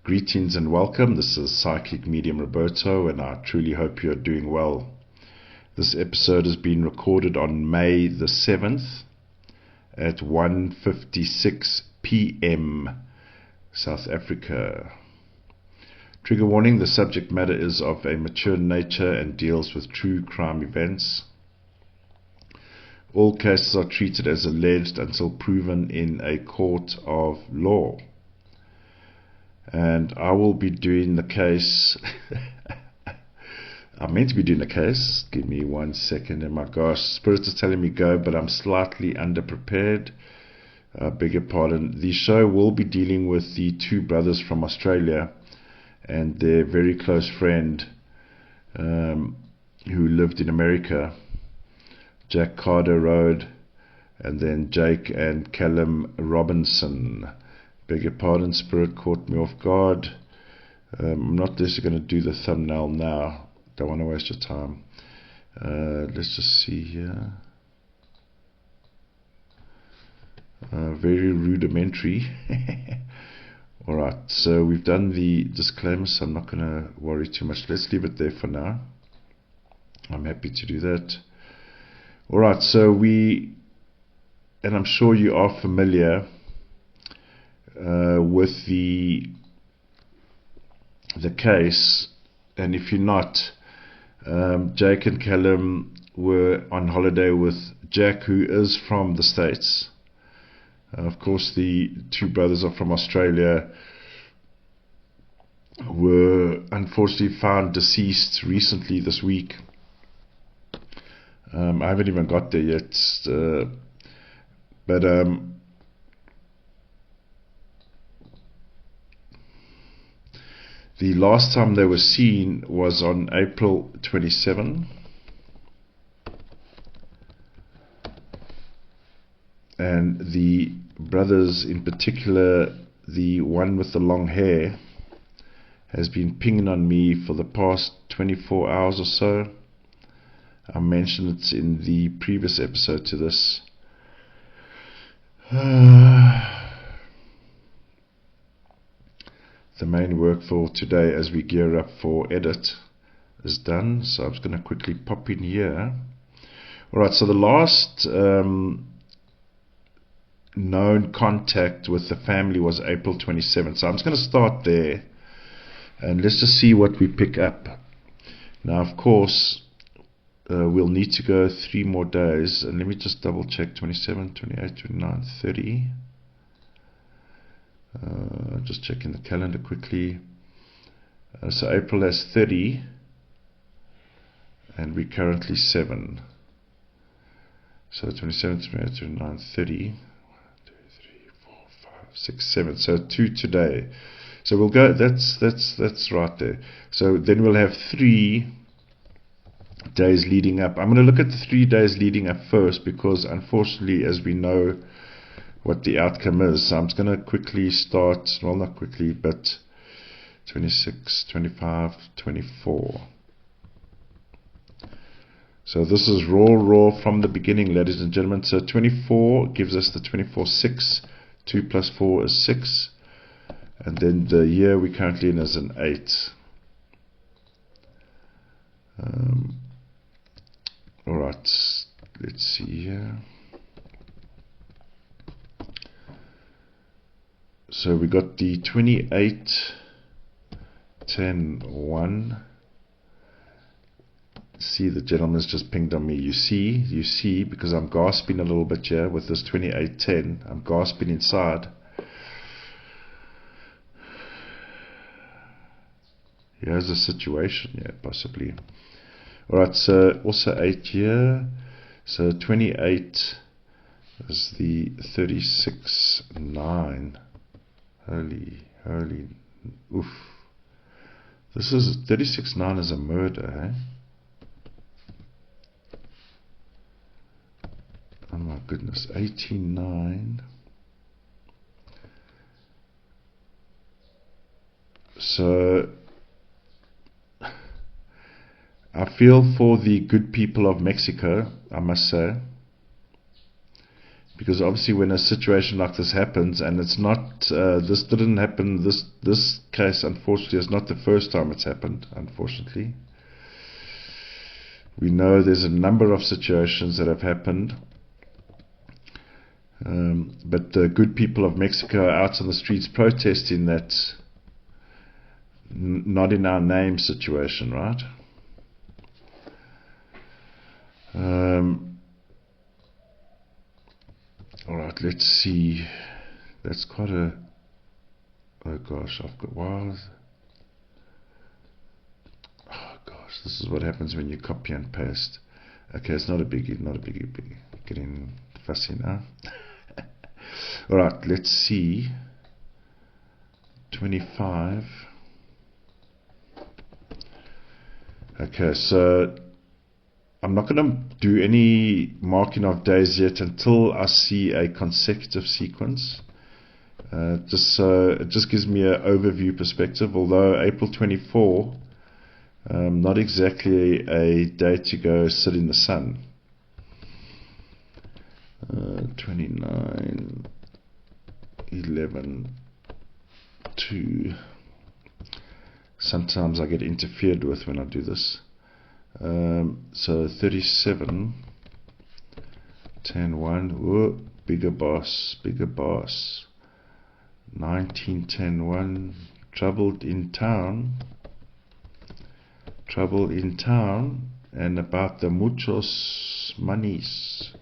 Greetings and welcome. This is Psychic Medium Roberto, and I truly hope you're doing well. This episode has been recorded on May the 7th at 1:56 p.m. South Africa. Trigger warning: the subject matter is of a mature nature and deals with true crime events. All cases are treated as alleged until proven in a court of law. And I will be doing the case. I'm meant to be doing the case. Give me 1 second. And my gosh, Spirit is telling me go, but I'm slightly underprepared. Beg your pardon. The show will be dealing with the two brothers from Australia and their very close friend who lived in America, Jack Carter Road, and then Jake and Callum Robinson. Beg your pardon, Spirit caught me off guard. I'm not just going to do the thumbnail now. Don't want to waste your time. Let's just see here. Very rudimentary. Alright, so we've done the disclaimer, so I'm not going to worry too much. Let's leave it there for now. I'm happy to do that. Alright, so and I'm sure you are familiar with the case, and if you're not, Jake and Callum were on holiday with Jack, who is from the States. Of course, the two brothers are from Australia, were unfortunately found deceased recently this week. I haven't even got there yet, but the last time they were seen was on April 27, and the brothers, in particular the one with the long hair, has been pinging on me for the past 24 hours or so. I mentioned it in the previous episode to this. The main work for today, as we gear up for edit, is done, so I'm just going to quickly pop in here. Alright, so the last known contact with the family was April 27th, so I'm just going to start there and let's just see what we pick up. Now, of course, we'll need to go 3 more days, and let me just double check. 27, 28, 29, 30. Just checking the calendar quickly. So April has 30, and we're currently 7. So 27, 28, 29, 30. 1, 2, 3, 4, 5, 6, 7. So 2 today. So we'll go. That's right there. So then we'll have 3 days leading up. I'm going to look at the 3 days leading up first, because unfortunately, as we know what the outcome is, so I'm just going to quickly start, well, not quickly, but 26, 25, 24. So this is raw from the beginning, ladies and gentlemen. So 24 gives us the 24/6. 2 plus 4 is 6, and then the year we're currently in is an 8. Alright, let's see here. So we got the 28, 10, 1. See, the gentleman's just pinged on me. You see, because I'm gasping a little bit here with this 28, 10. I'm gasping inside. Here's the situation, yeah, possibly. Alright, so also 8 here. So 28 is the 36, 9. Holy, oof. This is 36, 9 is a murder, eh? Oh my goodness, 18, 9. So I feel for the good people of Mexico, I must say. Because obviously when a situation like this happens, and it's not, this didn't happen, this case unfortunately is not the first time it's happened, unfortunately. We know there's a number of situations that have happened, but the good people of Mexico are out on the streets protesting that not in our name situation, right? Alright, let's see. That's quite a... Oh gosh, I've got... Wow. Oh gosh, this is what happens when you copy and paste. Okay, it's not a biggie, not a biggie. Getting fussy now. Alright, let's see. 25. Okay, so I'm not going to do any marking of days yet until I see a consecutive sequence. Just so it just gives me an overview perspective. Although April 24, not exactly a day to go sit in the sun. 29, 11, 2. Sometimes I get interfered with when I do this. So 37, 10, 1, whoa, bigger boss, 19, 10, 1, trouble in town, and about the muchos manis.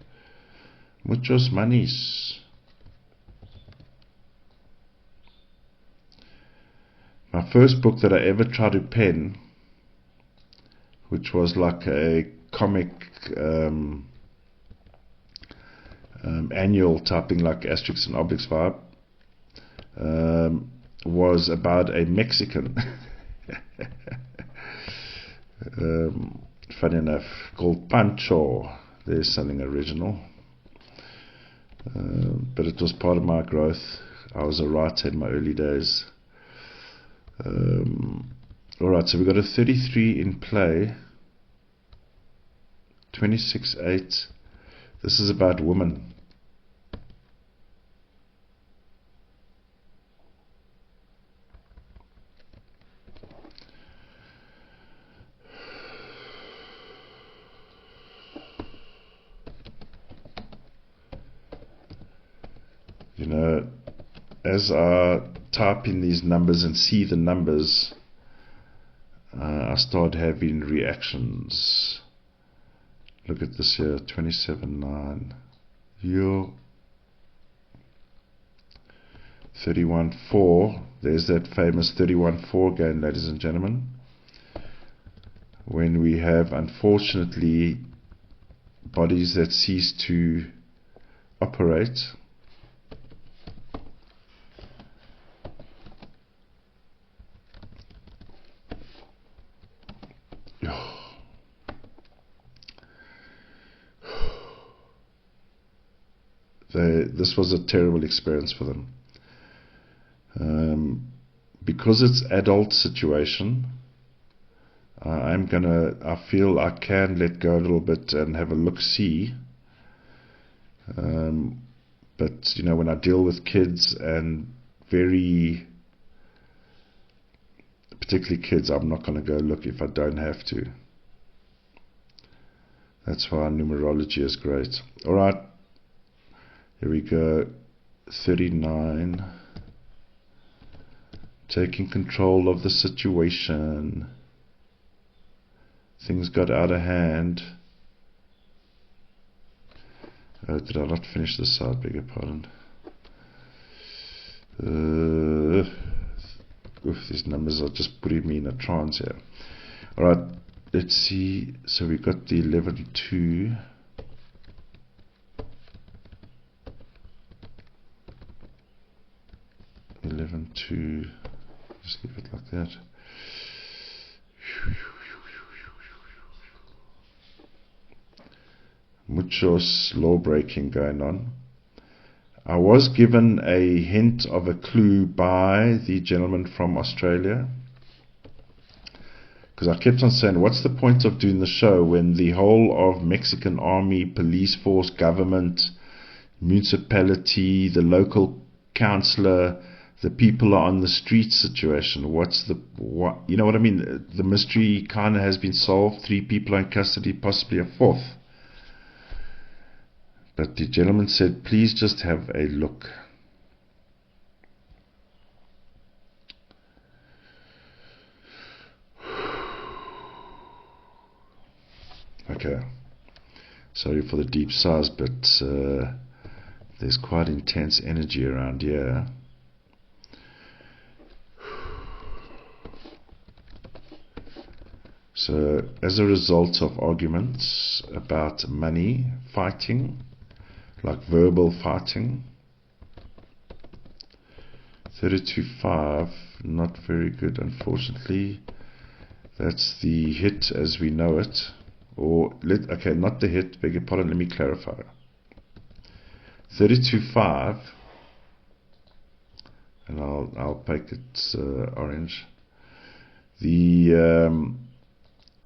My first book that I ever tried to pen, which was like a comic annual typing like Asterix and Obelix vibe, was about a Mexican, funny enough, called Pancho. There's something original, but it was part of my growth. I was a writer in my early days. Alright, so we've got a 33 in play, 26-8. This is about women. You know, as I type in these numbers and see the numbers, I start having reactions. Look at this here, 27-9. Yo. 31-4. There's that famous 31-4 again, ladies and gentlemen. When we have, unfortunately, bodies that cease to operate. This was a terrible experience for them. Because it's adult situation, I feel I can let go a little bit and have a look-see. But you know, when I deal with kids, and particularly kids, I'm not going to go look if I don't have to. That's why numerology is great. Alright, here we go. 39. Taking control of the situation. Things got out of hand. Did I not finish this side? Beg your pardon. These numbers are just putting me in a trance here. Alright, let's see. So we got the 11-2. 11-2. Just leave it like that. Muchos law breaking going on. I was given a hint of a clue by the gentleman from Australia, because I kept on saying, what's the point of doing the show when the whole of Mexican army, police force, government, municipality, the local councillor, the people are on the street situation. You know what I mean? The mystery kind of has been solved. 3 people are in custody, possibly a 4th. But the gentleman said, please just have a look. Okay. Sorry for the deep sighs, but there's quite intense energy around here. So, as a result of arguments about money, fighting, like verbal fighting, 32.5, not very good, unfortunately. That's the hit as we know it. Okay, not the hit, beg your pardon, let me clarify. 32.5, and I'll make it orange. The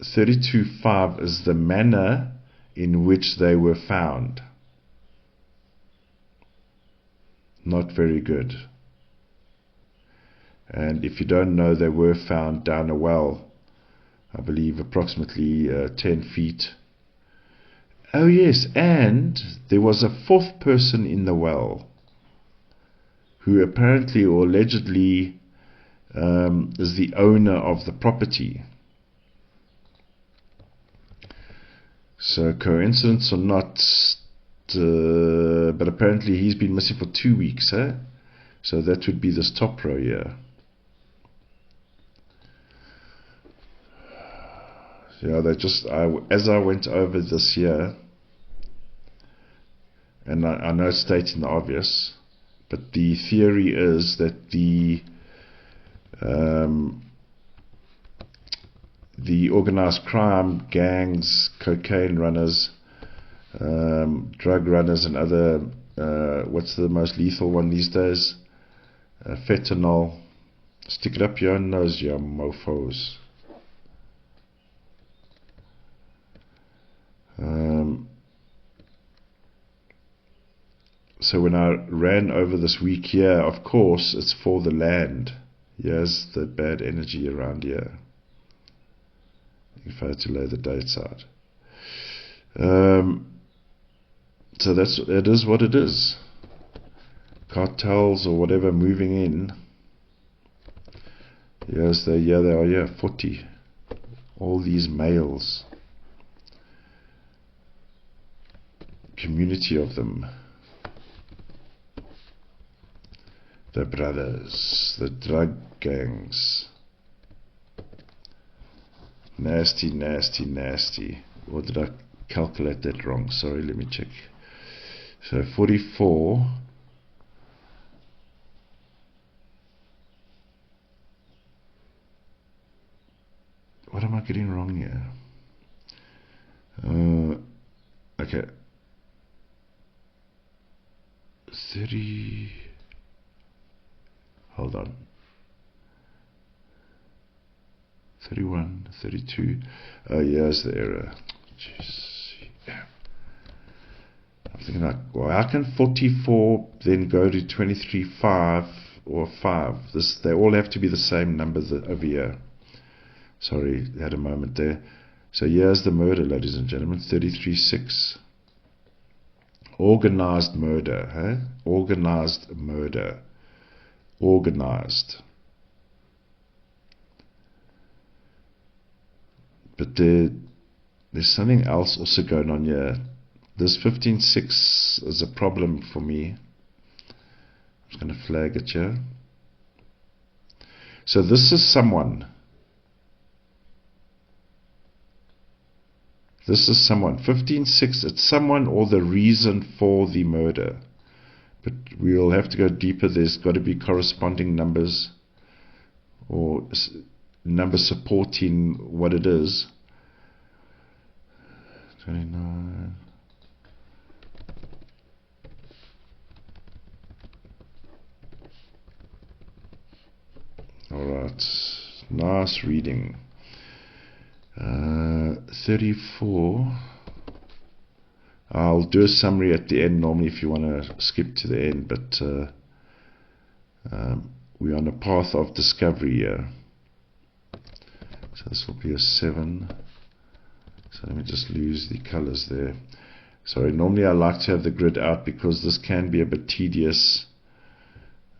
32.5 is the manner in which they were found. Not very good. And if you don't know, they were found down a well, I believe approximately 10 feet. Oh yes, and there was a 4th person in the well who apparently or allegedly is the owner of the property. So coincidence or not, but apparently he's been missing for 2 weeks, eh? So that would be this top row here. Yeah, as I went over this here, and I know it's stating the obvious, but the theory is that the organized crime gangs, cocaine runners, drug runners, and other, what's the most lethal one these days? Fentanyl. Stick it up your nose, you mofos. So when I ran over this week here, of course, it's for the land. Here's the bad energy around here. If I had to lay the dates out. So it is what it is. Cartels or whatever moving in. Here they are here, 40. All these males. Community of them. The brothers, the drug gangs. Nasty, nasty, nasty. Or did I calculate that wrong? Sorry, let me check. So 44. What am I getting wrong here? Okay. 30. Hold on. 31, 32. Oh, here's the error. Jeez. Yeah. I'm thinking like, well, how can 44 then go to 23.5 or 5? They all have to be the same numbers over here. Sorry, had a moment there. So here's the murder, ladies and gentlemen, 33.6. Organized murder, huh? Organized murder. Organized. But there's something else also going on here. This 15.6 is a problem for me. I'm just going to flag it here. So this is someone. This is someone. 15.6, it's someone or the reason for the murder. But we'll have to go deeper. There's got to be corresponding numbers or numbers supporting what it is. 29. Alright, nice reading. 34. I'll do a summary at the end normally if you want to skip to the end, but we're on a path of discovery here. So this will be a 7. So let me just lose the colors there. Sorry, normally I like to have the grid out because this can be a bit tedious.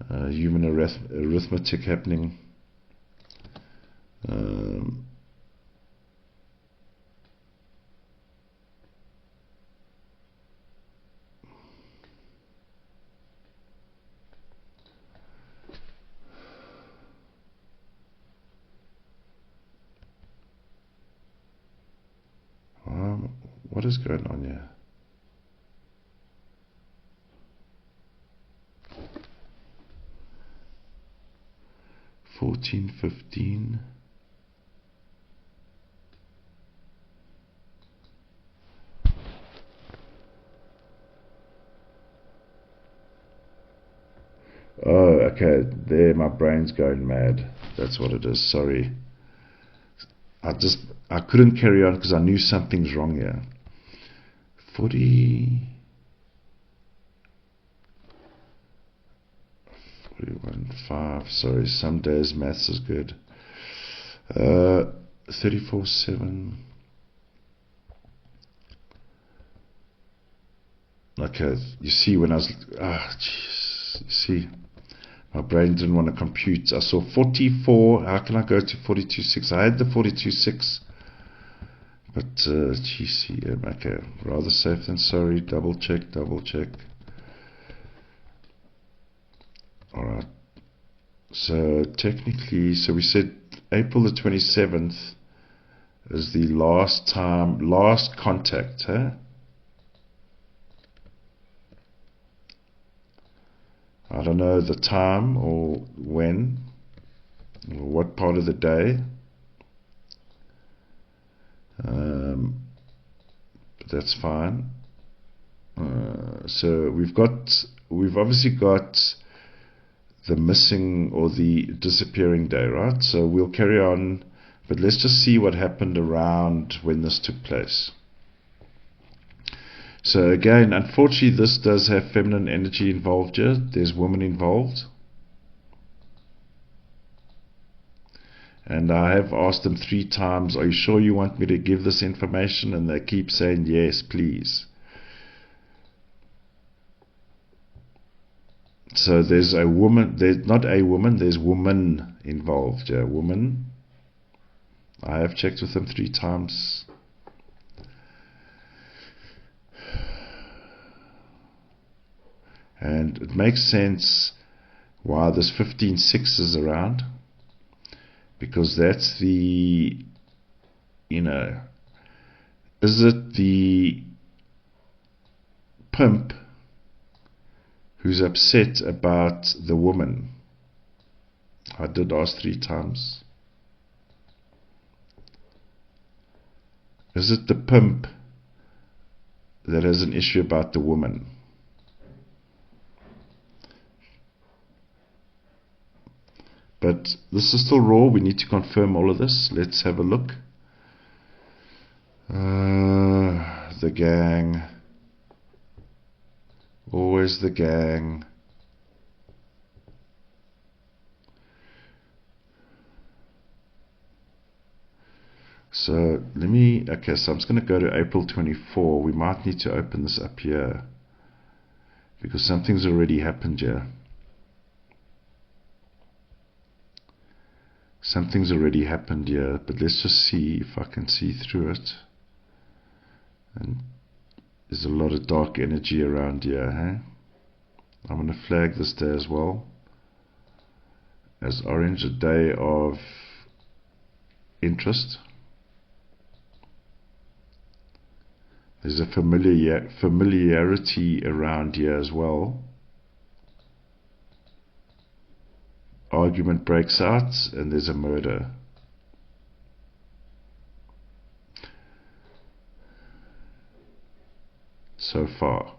Human arithmetic happening. What is going on here? $14, $15. Oh, okay. There, my brain's going mad. That's what it is. Sorry. I couldn't carry on because I knew something's wrong here. 41.5. Sorry, some days maths is good. 34.7. Okay, you see when I was jeez, you see, my brain didn't want to compute. I saw 44. How can I go to 42.6? I had the 42.6, but GCM. Okay, rather safe than sorry. Double check. All right. So technically, we said April the 27th is the last contact, huh? I don't know the time or when or what part of the day, but that's fine. So we've obviously got the missing or the disappearing day, right? So we'll carry on, but let's just see what happened around when this took place. So again, unfortunately, this does have feminine energy involved here. There's women involved. And I have asked them 3 times, are you sure you want me to give this information? And they keep saying, yes, please. So there's a woman, there's not a woman, there's woman involved. Yeah, woman. I have checked with them 3 times. And it makes sense why this 15.6 is around, because that's the, is it the pimp who's upset about the woman? I did ask 3 times. Is it the pimp that has an issue about the woman? But this is still raw. We need to confirm all of this. Let's have a look. The gang. Always the gang. So let me, okay, so I'm just going to go to April 24. We might need to open this up here because something's already happened here. Something's already happened here, but let's just see if I can see through it. And there's a lot of dark energy around here, huh? I'm going to flag this day as well as orange, a day of interest. There's a familiarity around here as well. Argument breaks out and there's a murder. So far.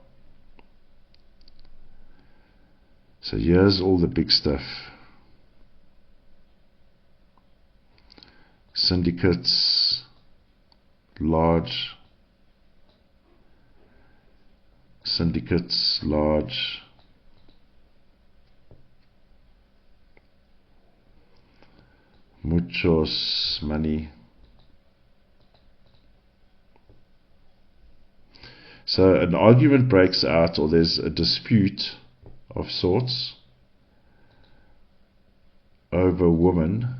So here's all the big stuff. Syndicates, large. syndicates, large. Muchos, money. So an argument breaks out, or there's a dispute of sorts over a woman.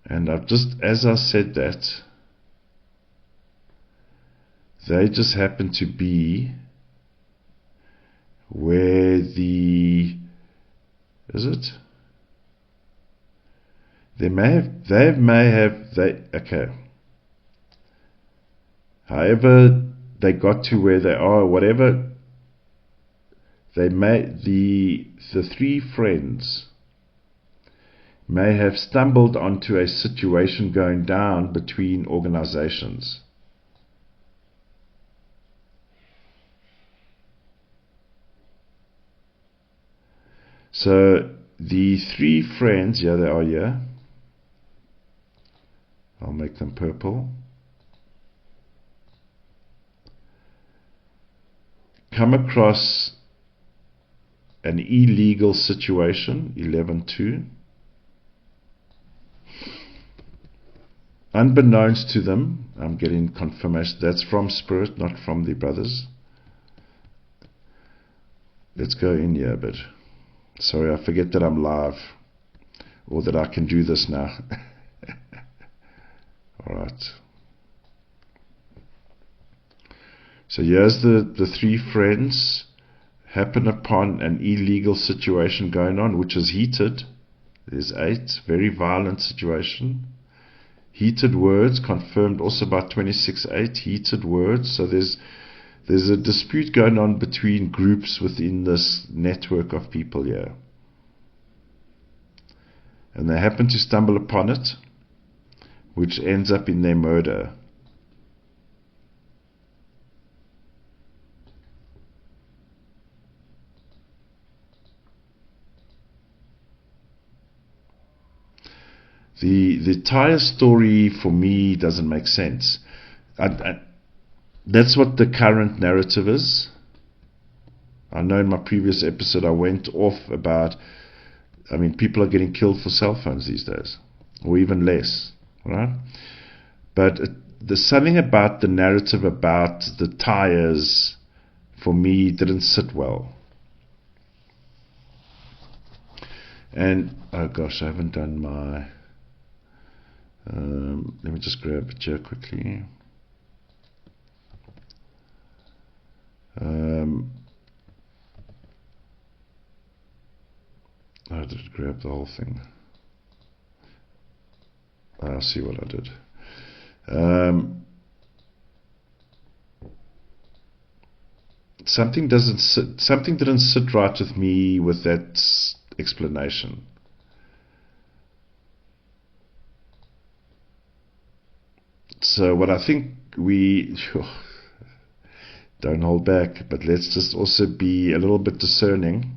And I've just, as I said that, they just happen to be where the, is it? Okay. However they got to where they are, whatever, they may, the three friends may have stumbled onto a situation going down between organizations. So the three friends, yeah, they are here. I'll make them purple. Come across an illegal situation, 11.2. Unbeknownst to them, I'm getting confirmation, that's from Spirit, not from the brothers. Let's go in here a bit. Sorry, I forget that I'm live, or that I can do this now. Alright. So here's the three friends happen upon an illegal situation going on, which is heated. There's 8, very violent situation. Heated words, confirmed also by 26.8, heated words. So there's a dispute going on between groups within this network of people here. And they happen to stumble upon it, which ends up in their murder. The entire story for me doesn't make sense. That's what the current narrative is. I know in my previous episode I went off about, I mean, people are getting killed for cell phones these days, or even less, right? But there's something about the narrative about the tires, for me, didn't sit well. And, oh gosh, I haven't done my... let me just grab it here quickly. I did grab the whole thing. I'll see what I did. Something didn't sit right with me with that explanation. So what I think we don't hold back, but let's just also be a little bit discerning.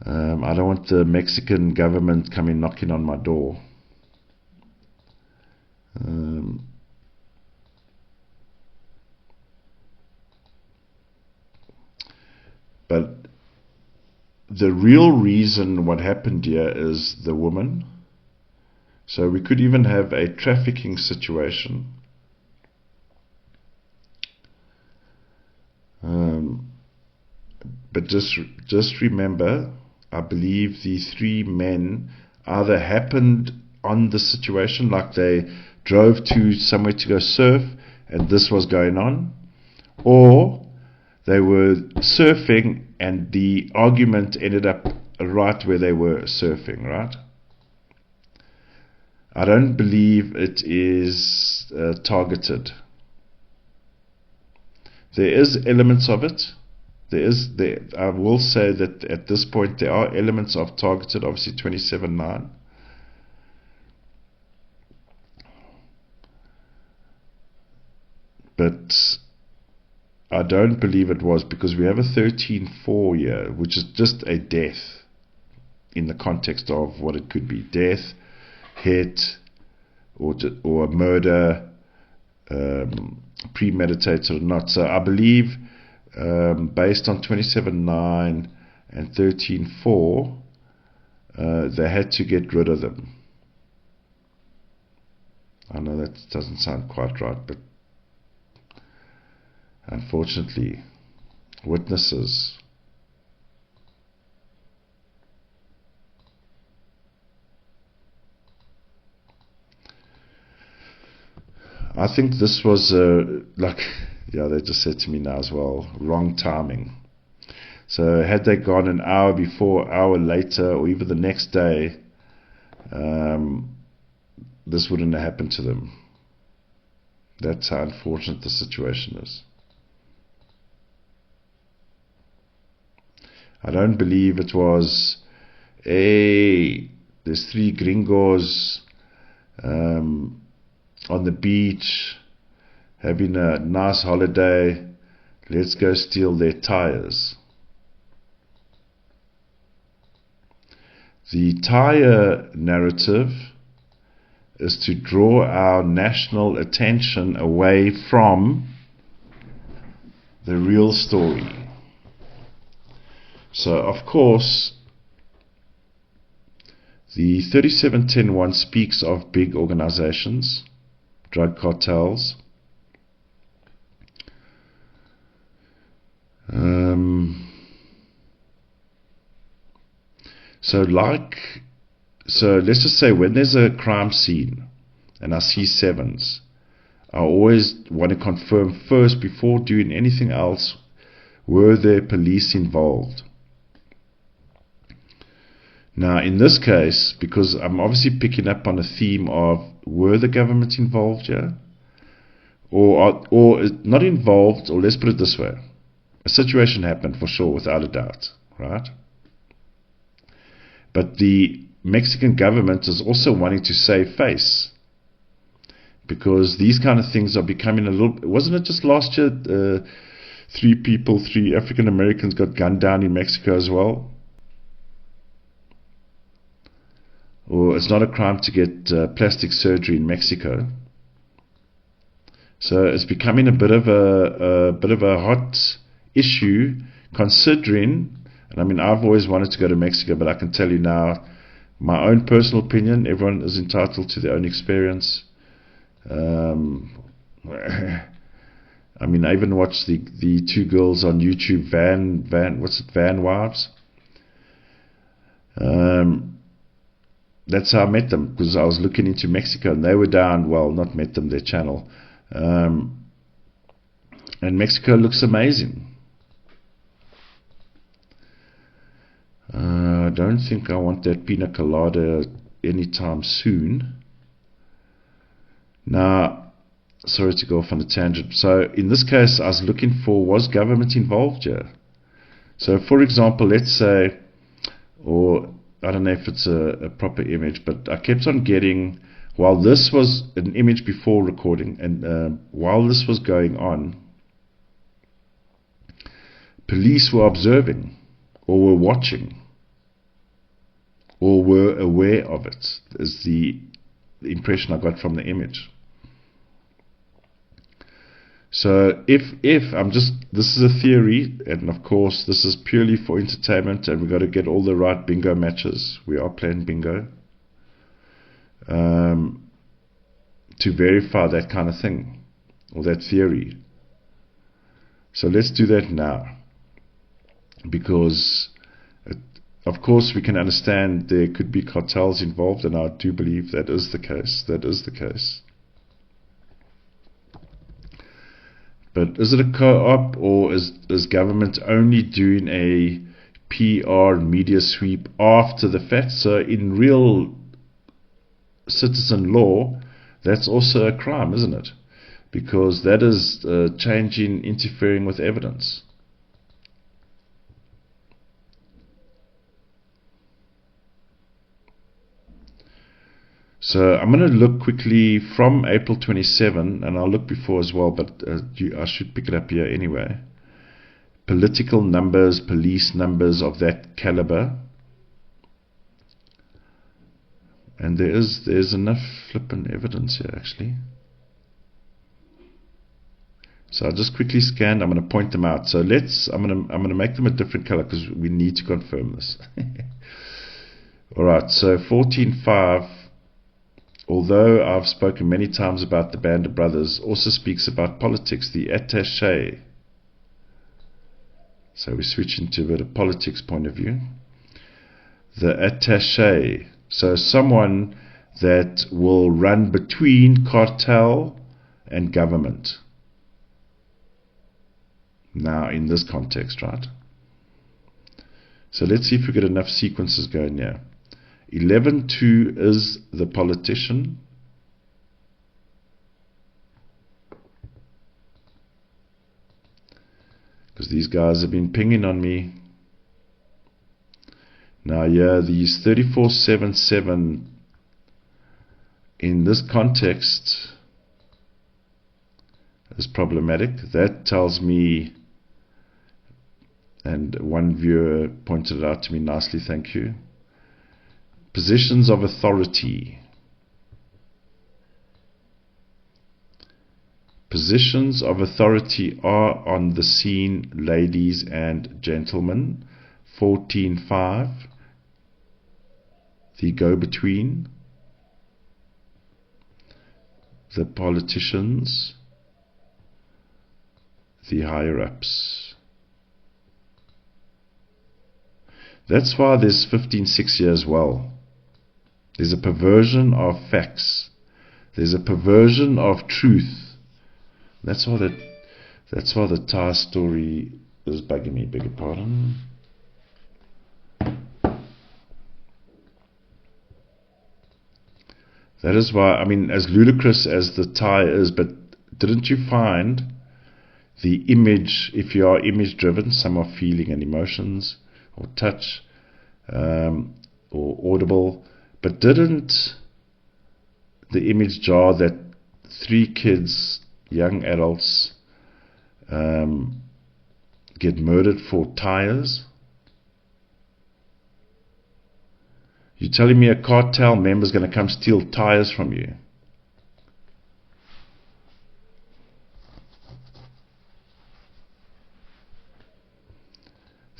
I don't want the Mexican government coming knocking on my door. But the real reason what happened here is the woman. So we could even have a trafficking situation. But just remember, I believe the three men either happened on the situation, like they drove to somewhere to go surf and this was going on, or they were surfing and the argument ended up right where they were surfing, right? I don't believe it is targeted. There is elements of it. I will say that at this point there are elements of targeted, obviously 27.9. But I don't believe it was, because we have a 13.4 here, which is just a death in the context of what it could be. Death, hit or a murder, premeditated or not. So I believe, based on 27.9 and 13.4, they had to get rid of them. I know that doesn't sound quite right, but unfortunately, witnesses. I think this was they just said to me now as well, wrong timing. So had they gone an hour before, hour later, or even the next day, this wouldn't have happened to them. That's how unfortunate the situation is. I don't believe it was, hey, there's 3 gringos on the beach having a nice holiday, let's go steal their tires. The tire narrative is to draw our national attention away from the real story. So, of course, the 3710.1 speaks of big organizations, drug cartels. So let's just say when there's a crime scene and I see 7s, I always want to confirm first, before doing anything else, were there police involved? Now in this case, because I'm obviously picking up on a theme of, were the government involved here? Or not involved, or let's put it this way, a situation happened for sure, without a doubt, right? But the Mexican government is also wanting to save face, because these kind of things are becoming a little. Wasn't it just last year 3 African Americans got gunned down in Mexico as well? Or it's not a crime to get plastic surgery in Mexico. So it's becoming a bit of a hot issue, considering. And I mean, I've always wanted to go to Mexico, but I can tell you now, my own personal opinion, everyone is entitled to their own experience. I mean, I even watched the 2 girls on YouTube, Van Wives. That's how I met them, because I was looking into Mexico, and they were down, well, not met them, their channel. And Mexico looks amazing. I don't think I want that pina colada anytime soon. Now, sorry to go off on a tangent. So in this case, I was looking for, was government involved here? So for example, let's say, or I don't know if it's a proper image, but I kept on getting, while this was an image before recording, and while this was going on, police were observing, or were watching, or were aware of it, is the impression I got from the image. So if I'm just, this is a theory, and of course this is purely for entertainment, and we've got to get all the right bingo matches. We are playing bingo to verify that kind of thing, or that theory. So let's do that now, because of course we can understand there could be cartels involved, and I do believe that is the case. That is the case. But is it a co-op, or is government only doing a PR media sweep after the fact? So in real citizen law, that's also a crime, isn't it? Because that is interfering with evidence. So I'm going to look quickly from April 27, and I'll look before as well, but I should pick it up here anyway. Political numbers, police numbers of that caliber. And there's enough flippin' evidence here, actually. So I'll just quickly scan. I'm going to point them out. So I'm going to make them a different color because we need to confirm this. All right. So 14.5. Although I've spoken many times about the Band of Brothers, also speaks about politics, the attaché. So we switch into a bit of politics point of view. The attaché. So someone that will run between cartel and government. Now in this context, right? So let's see if we get enough sequences going here. 11.2 is the politician. Because these guys have been pinging on me. Now, yeah, these 34.77 in this context is problematic. That tells me, and one viewer pointed it out to me nicely, thank you. Positions of authority. Positions of authority are on the scene, ladies and gentlemen. 14.5. The go-between. The politicians. The higher-ups. That's why there's 15.6 here as well. There's a perversion of facts. There's a perversion of truth. That's why the Thai story is bugging me. Beg your pardon. That is why, I mean, as ludicrous as the Thai is, but didn't you find the image, if you are image driven, some are feeling and emotions, or touch, or audible, but didn't the image jar that 3 kids, young adults, get murdered for tires? You're telling me a cartel member is going to come steal tires from you?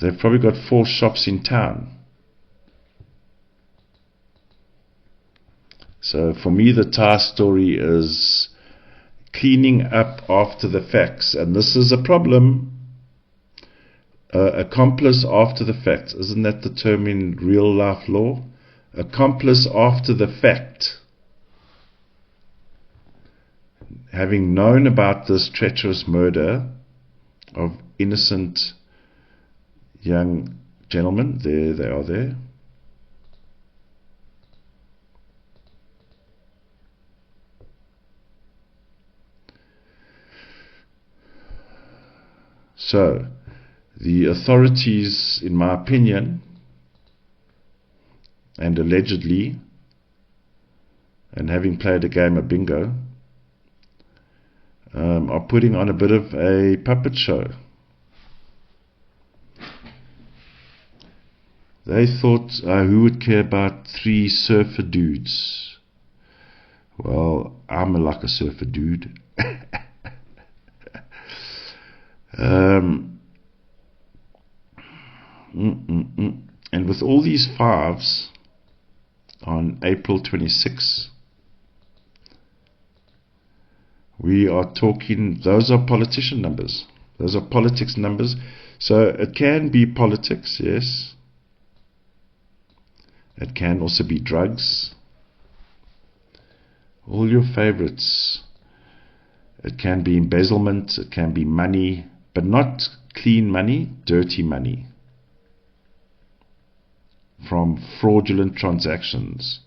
They've probably got 4 shops in town. So for me, the Thai story is cleaning up after the facts, and this is a problem. Accomplice after the fact. Isn't that the term in real life law? Accomplice after the fact. Having known about this treacherous murder of innocent young gentlemen, there they are there. So, the authorities, in my opinion, and allegedly, and having played a game of bingo, are putting on a bit of a puppet show. They thought, who would care about 3 surfer dudes? Well, I'm like a surfer dude. And with all these 5s on April 26, we are talking, those are politician numbers. Those are politics numbers. So it can be politics, yes. It can also be drugs. All your favorites. It can be embezzlement, it can be money, but not clean money, dirty money from fraudulent transactions.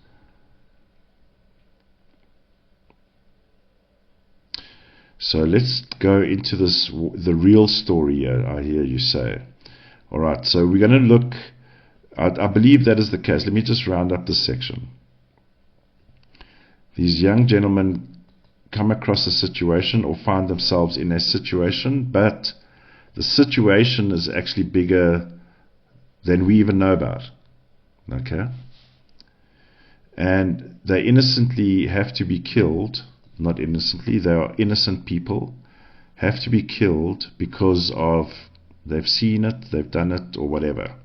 So let's go into this, the real story here, I hear you say. Alright, so we're going to look, I believe that is the case. Let me just round up this section. These young gentlemen come across a situation or find themselves in a situation, but the situation is actually bigger than we even know about. Okay? and they innocently have to be killed. Not innocently, they are innocent people, have to be killed because of they've seen it, they've done it, or whatever.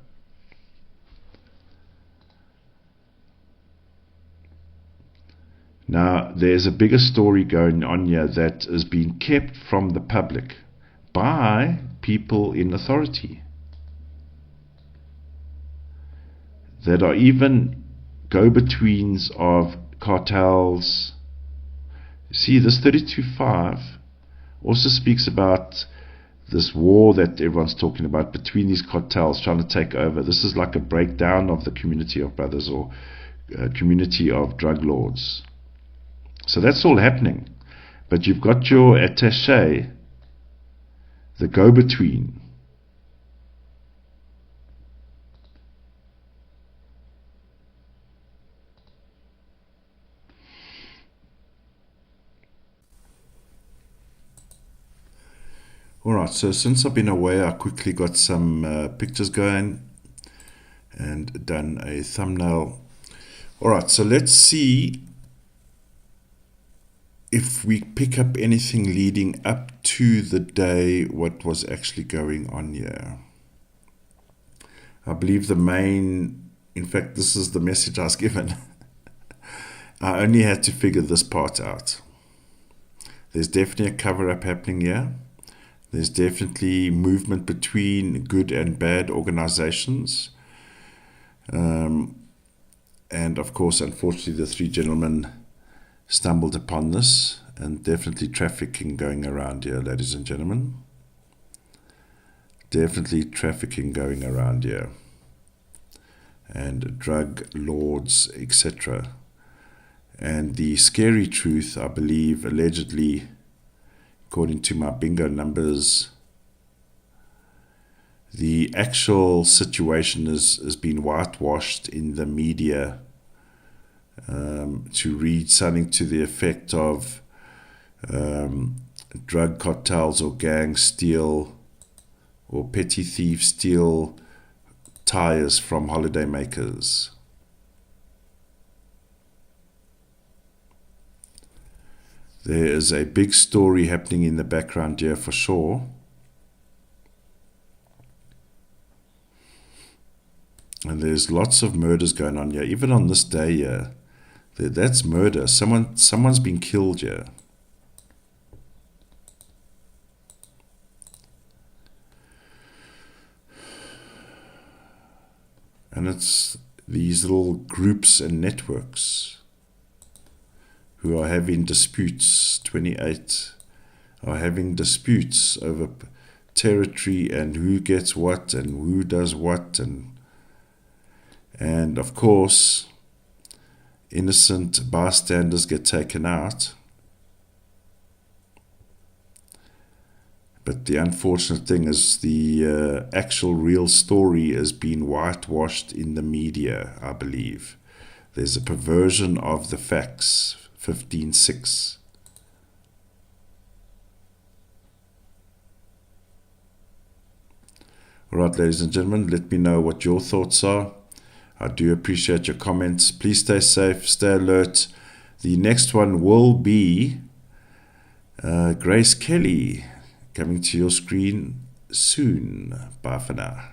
Now, there's a bigger story going on here that is being kept from the public by people in authority that are even go-betweens of cartels. See, this 32.5 also speaks about this war that everyone's talking about between these cartels trying to take over. This is like a breakdown of the community of brothers, or community of drug lords. So that's all happening. But you've got your attaché, the go-between. Alright, so since I've been away, I quickly got some pictures going and done a thumbnail. Alright, so let's see if we pick up anything leading up to the day, what was actually going on here. I believe the main, in fact, this is the message I was given. I only had to figure this part out. There's definitely a cover-up happening here. There's definitely movement between good and bad organizations. And of course, unfortunately, the three gentlemen stumbled upon this, and definitely trafficking going around here, ladies and gentlemen. Definitely trafficking going around here. And drug lords, etc. And the scary truth, I believe, allegedly, according to my bingo numbers, the actual situation has been whitewashed in the media to read something to the effect of drug cartels or gangs steal, or petty thieves steal tires from holiday makers. There is a big story happening in the background here for sure. And there's lots of murders going on here. Even on this day here, that's murder. Someone's been killed here. And it's these little groups and networks who are having disputes. 28 are having disputes over territory and who gets what and who does what, and of course innocent bystanders get taken out. But the unfortunate thing is the actual real story has been whitewashed in the media, I believe. There's a perversion of the facts. 15.6. Alright, ladies and gentlemen, let me know what your thoughts are. I do appreciate your comments. Please stay safe, stay alert. The next one will be Grace Kelly, coming to your screen soon. Bye for now.